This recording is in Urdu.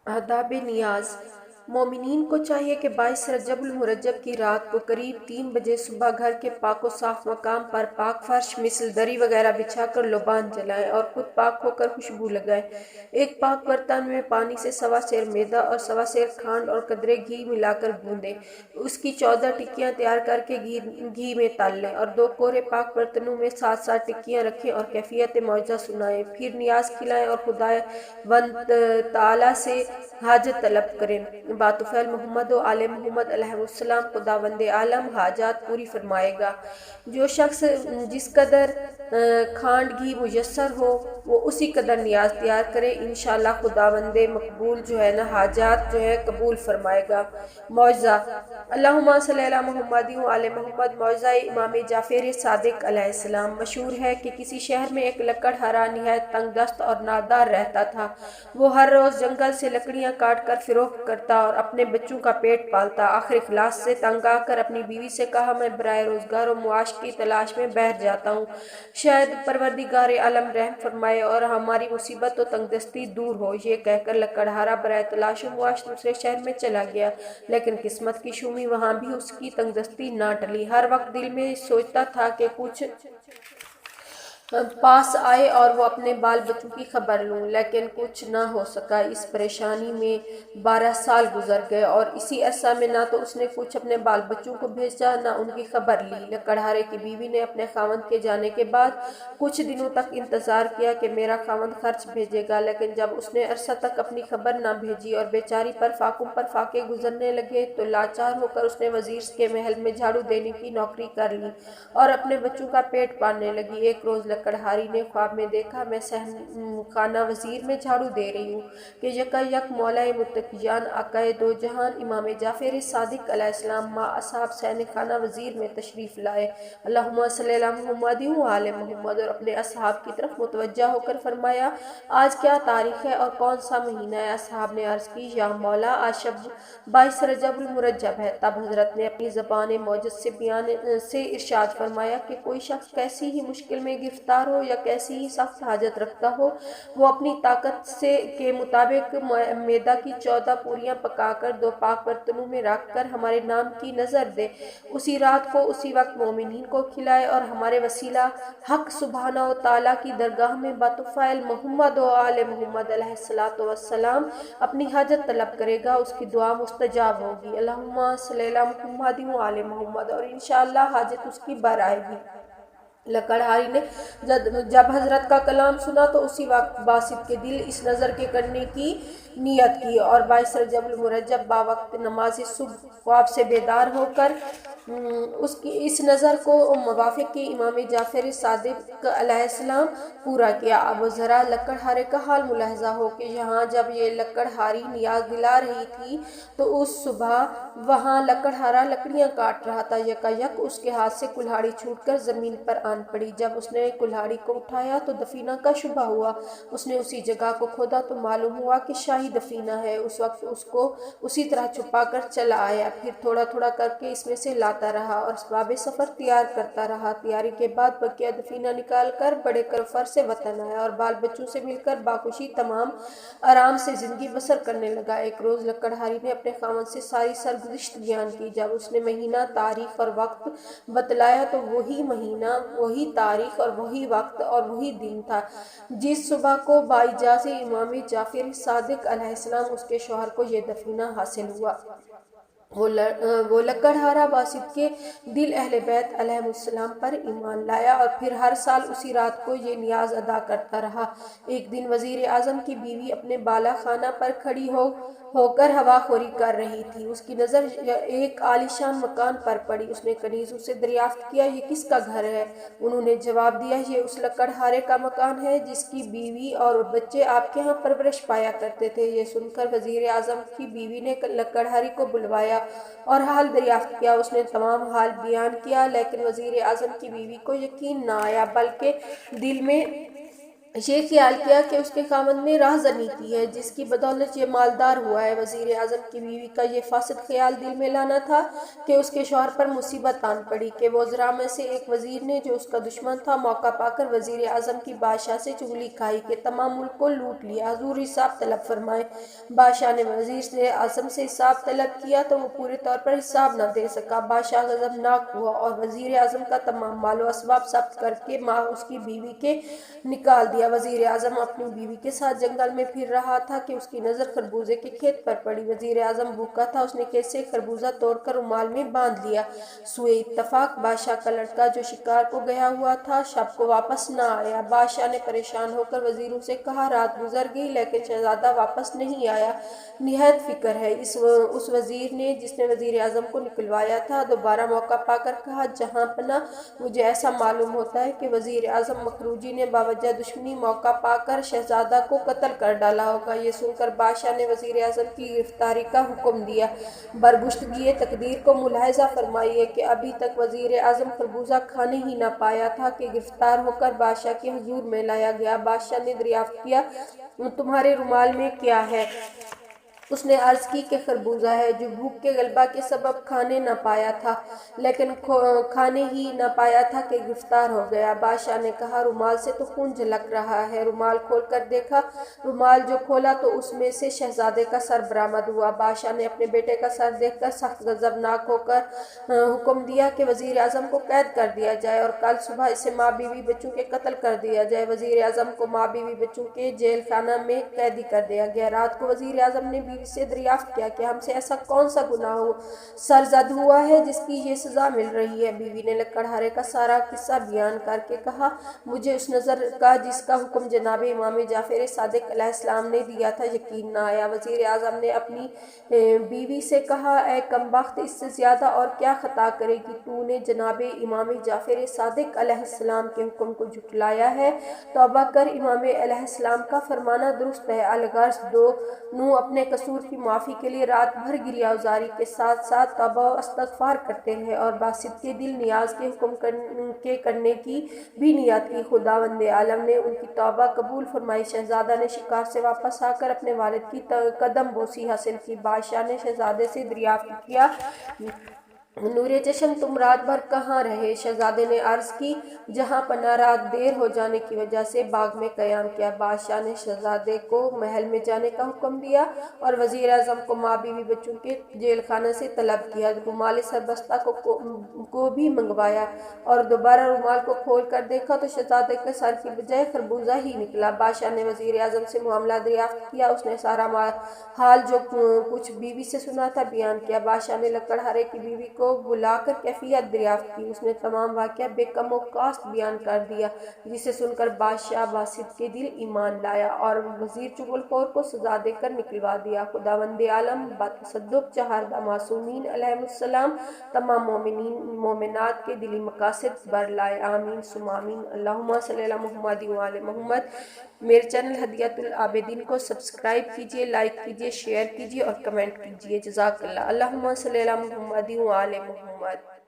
آداب نیاز۔ مومنین کو چاہیے کہ 22 رجب المرجب کی رات کو قریب 3 بجے صبح گھر کے پاک و صاف مقام پر پاک فرش مثل دری وغیرہ بچھا کر لبان جلائیں اور خود پاک ہو کر خوشبو لگائیں۔ ایک پاک برتن میں پانی سے 1.25 سیر میدا اور 1.25 سیر کھنڈ اور قدرے گھی ملا کر گوندیں۔ اس کی 14 ٹکیاں تیار کر کے گھی میں تل لیں اور 2 کوڑے پاک برتنوں میں 7 ٹکیاں رکھیں اور کیفیت معجزہ سنائیں۔ پھر نیاز کھلائیں اور خداوند تعالیٰ سے حاجت طلب کریں۔ باطفیل محمد و آل محمد علیہ السلام خداوند عالم حاجات پوری فرمائے گا۔ جو شخص جس قدر کھانڈ گھی میسر ہو وہ اسی قدر نیاز تیار کرے، انشاءاللہ خداوند مقبول حاجات قبول فرمائے گا۔ معجزہ۔ اللہم صلی علی محمد و آل محمد۔ معجزہ امام جعفر صادق علیہ السلام۔ مشہور ہے کہ کسی شہر میں ایک لکڑہارا نہایت تنگ دست اور نادار رہتا تھا۔ وہ ہر روز جنگل سے لکڑیاں کاٹ کر فروخت کرتا اور اپنے بچوں کا پیٹ پالتا۔ آخر افلاس سے تنگ آ کر اپنی بیوی سے کہا، میں برائے روزگار و معاش کی تلاش میں باہر جاتا ہوں، شاید پروردگار عالم رحم فرمائے اور ہماری مصیبت و تنگ دستی دور ہو۔ یہ کہہ کر لکڑہارا برائے تلاش و معاش دوسرے شہر میں چلا گیا، لیکن قسمت کی شومی وہاں بھی اس کی تنگ دستی نہ ٹلی۔ ہر وقت دل میں سوچتا تھا کہ کچھ پاس آئے اور وہ اپنے بال بچوں کی خبر لوں، لیکن کچھ نہ ہو سکا۔ اس پریشانی میں 12 سال گزر گئے اور اسی عرصہ میں نہ تو اس نے کچھ اپنے بال بچوں کو بھیجا نہ ان کی خبر لی۔ لکڑہارے کی بیوی نے اپنے خاوند کے جانے کے بعد کچھ دنوں تک انتظار کیا کہ میرا خاوند خرچ بھیجے گا، لیکن جب اس نے عرصہ تک اپنی خبر نہ بھیجی اور بیچاری پر فاقوں پر فاقے گزرنے لگے تو لاچار ہو کر اس نے وزیر کے محل میں جھاڑو دینے کی نوکری کر لی اور اپنے بچوں کا پیٹ پالنے لگی۔ ایک روز لکڑہاری نے خواب میں دیکھا، میں صحن خانہ وزیر میں جھاڑو دے رہی ہوں کہ یکا یک مولا متقیان آقائے دو جہان امام جعفر صادق علیہ السلام ما اصحاب صحن خانہ وزیر میں تشریف لائے۔ اللہم صلی علی محمد و آل محمد، اور اپنے اصحاب کی طرف متوجہ ہو کر فرمایا، آج کیا تاریخ ہے اور کون سا مہینہ ہے؟ اصحاب نے عرض کی، یا مولا آج شب 22 رجب المرجب ہے۔ تب حضرت نے اپنی زبان موجز سے ارشاد فرمایا کہ کوئی شخص کیسی ہی مشکل میں گرفتار ہو یا کیسی ہی سخت حاجت رکھتا ہو، وہ اپنی طاقت کے مطابق میدا کی 14 پوریاں پکا کر 2 پاک برتنوں میں رکھ کر ہمارے نام کی نظر دے، اسی رات کو اسی وقت مومنین کو کھلائے اور ہمارے وسیلہ حق سبحانہ و تعالیٰ کی درگاہ میں باطفیل محمد و آل محمد علیہ السلام اپنی حاجت طلب کرے گا، اس کی دعا مستجاب ہوگی۔ اللہم صلی علی محمد و آل محمد، اور انشاءاللہ حاجت اس کی بر آئے گی۔ لکڑہاری نے جب حضرت کا کلام سنا تو اسی وقت باسط کے دل اس نظر کے کرنے کی نیت کی اور 22 رجب المرجب باوقت نماز صبح خواب سے بیدار ہو کر اس نظر کو موافق کی امام جعفر صادق علیہ السلام پورا کیا۔ اب ذرا لکڑہارے کا حال ملاحظہ ہو کہ یہاں جب یہ لکڑہاری نیاز دلا رہی تھی تو اس صبح وہاں لکڑہارا لکڑیاں کاٹ رہا تھا۔ یکا یک اس کے ہاتھ سے کلہاڑی چھوٹ کر زمین پر آن پڑی۔ جب اس نے کلہاڑی کو اٹھایا تو دفینہ کا شبہ ہوا۔ اس نے اسی جگہ کو کھودا تو معلوم ہوا کہ شاہی دفینہ ہے۔ اس وقت اس کو اسی طرح چھپا کر چلا آیا، پھر تھوڑا تھوڑا کر کے اس میں سے لاتا رہا اور اسباب سفر تیار کرتا رہا۔ تیاری کے بعد بقیہ دفینہ نکال کر بڑے کرفر سے وطن آیا اور بال بچوں سے مل کر باخوشی تمام آرام سے زندگی بسر کرنے لگا۔ ایک روز لکڑہاری نے اپنے خاوند سے ساری سرگزشت بیان کی۔ جب اس نے مہینہ، تاریخ اور وقت بتلایا تو وہی مہینہ، وہی تاریخ اور وہی وقت اور وہی دن تھا جس صبح کو باجاز امام جعفر صادق علیہ السلام اس کے شوہر کو یہ دفینہ حاصل ہوا۔ وہ لکڑہارا باسط کے دل اہل بیت علیہ السلام پر ایمان لایا اور پھر ہر سال اسی رات کو یہ نیاز ادا کرتا رہا۔ ایک دن وزیر اعظم کی بیوی اپنے بالا خانہ پر کھڑی ہو کر ہوا خوری کر رہی تھی۔ اس کی نظر ایک عالیشان مکان پر پڑی۔ اس نے کنیزوں سے دریافت کیا، یہ کس کا گھر ہے؟ انہوں نے جواب دیا، یہ اس لکڑہارے کا مکان ہے جس کی بیوی اور بچے آپ کے ہاں پرورش پایا کرتے تھے۔ یہ سن کر وزیر اعظم کی بیوی نے لکڑہاری کو بلوایا اور حال دریافت کیا۔ اس نے تمام حال بیان کیا، لیکن وزیر اعظم کی بیوی کو یقین نہ آیا، بلکہ دل میں یہ خیال کیا کہ اس کے خاوند میں راہزنی کی ہے جس کی بدولت یہ مالدار ہوا ہے۔ وزیر اعظم کی بیوی کا یہ فاسد خیال دل میں لانا تھا کہ اس کے شوہر پر مصیبت آن پڑی کہ وزراء میں سے ایک وزیر نے جو اس کا دشمن تھا موقع پا کر وزیر اعظم کی بادشاہ سے چغلی کھائی کہ تمام ملک کو لوٹ لیا، حضور حساب طلب فرمائے۔ بادشاہ نے وزیر اعظم سے حساب طلب کیا تو وہ پورے طور پر حساب نہ دے سکا۔ بادشاہ غضبناک ہوا اور وزیر اعظم کا تمام مال و اسباب ضبط کر کے اس کی بیوی کے نکال دیا۔ وزیر اعظم اپنی بیوی کے ساتھ جنگل میں پھر رہا تھا کہ اس کی نظر خربوزے کے کھیت پر پڑی۔ وزیر اعظم بھوکا تھا، اس نے کھیت سے خربوزہ توڑ کر رومال میں باندھ لیا۔ سوئے اتفاق بادشاہ کا لڑکا جو شکار کو گیا ہوا تھا شب کو واپس نہ آیا۔ بادشاہ نے پریشان ہو کر وزیروں سے کہا رات گزر گئی لیکن شہزادہ واپس نہیں آیا، نہایت فکر ہے۔ اس وزیر نے جس نے وزیر اعظم کو نکلوایا تھا دوبارہ موقع پا کر کہا جہاں پناہ مجھے ایسا معلوم ہوتا ہے کہ وزیر اعظم مکروجی نے باوجہ دشمنی موقع پا کر شہزادہ کو قتل کر ڈالا ہوگا۔ یہ سن کر بادشاہ نے وزیر اعظم کی گرفتاری کا حکم دیا۔ برگزشتگی تقدیر کو ملاحظہ فرمائیے کہ ابھی تک وزیر اعظم خربوزہ کھانے ہی نہ پایا تھا کہ گرفتار ہو کر بادشاہ کے حضور میں لایا گیا۔ بادشاہ نے دریافت کیا تمہارے رومال میں کیا ہے؟ اس نے عرض کی کہ خربوزہ ہے جو بھوک کے غلبہ کے سبب کھانے نہ پایا تھا، لیکن کھانے ہی نہ پایا تھا کہ گرفتار ہو گیا۔ بادشاہ نے کہا رومال سے تو خون جھلک رہا ہے۔ رومال کھول کر دیکھا، رومال جو کھولا تو اس میں سے شہزادے کا سر برآمد ہوا۔ بادشاہ نے اپنے بیٹے کا سر دیکھ کر سخت غضبناک ہو کر حکم دیا کہ وزیر اعظم کو قید کر دیا جائے اور کل صبح اسے ماں بیوی بچوں کے قتل کر دیا جائے۔ وزیر اعظم کو ماں بیوی بچوں کے جیل خانہ میں قیدی کر دیا گیا۔ رات کو وزیر اعظم نے بیوی سے دریافت کیا کہ ہم سے ایسا کون سا گناہ سرزد ہوا ہے جس کی یہ سزا مل رہی ہے؟ بیوی نے لکڑہارے کا سارا قصہ بیان کر کے کہا مجھے اس نظر کا جس کا حکم جناب امام جعفر صادق علیہ السلام نے دیا تھا یقین نہ آیا۔ وزیر اعظم نے اپنی بیوی سے کہا اے کمبخت اس سے زیادہ اور کیا خطا کرے گی تو نے جناب امام جعفر صادق علیہ السلام کے حکم کو جھٹلایا ہے۔ توبہ کر، امام علیہ السلام کا فرمانا درست ہے۔ الغرض دونوں اپنے قصور کی معافی کے لیے رات بھر گریہ وزاری کے ساتھ ساتھ توبہ و استغفار کرتے رہے اور باصدقِ دل نیاز کے حکم کے کرنے کی بھی نیت کی۔ خداوند عالم نے ان کی توبہ قبول فرمائی۔ شہزادہ نے شکار سے واپس آ کر اپنے والد کی قدم بوسی حاصل کی۔ بادشاہ نے شہزادے سے دریافت کیا نور چشم تم رات بھر کہاں رہے؟ شہزادے نے عرض کی جہاں پناہ رات دیر ہو جانے کی وجہ سے باغ میں قیام کیا۔ بادشاہ نے شہزادے کو محل میں جانے کا حکم دیا اور وزیر اعظم کو ماں بیوی بچوں کے جیل خانے سے طلب کیا۔ رومال سربستہ کو بھی منگوایا اور دوبارہ رومال کو کھول کر دیکھا تو شہزادے کے سر کی بجائے خربوزہ ہی نکلا۔ بادشاہ نے وزیر اعظم سے معاملہ دریافت کیا۔ اس نے سارا حال جو کچھ بیوی سے سنا تھا بیان کیا۔ بادشاہ نے لکڑہارے کی بیوی کو بلا کر کیفیت دریافت کی۔ اس نے تمام واقعہ بے کم و کاست بیان کر دیا جسے سن کر بادشاہ باصدقِ دل ایمان لایا اور وزیر چغل خور کو سزا دے کر نکلوا دیا۔ خداوند عالم بتصدق چہاردہ معصومین علیہم السلام تمام مومنین مومنات کے دلی مقاصد برلائے، آمین ثم آمین۔ اللہم صلی علی محمد وعلی محمد۔ میرے چینل ہدیۃ العابدین کو سبسکرائب کیجئے، لائک کیجئے، شیئر کیجئے اور کمنٹ کیجئے۔ جزاک اللہ۔ اللہم صلی علی محمد وعلی محمد۔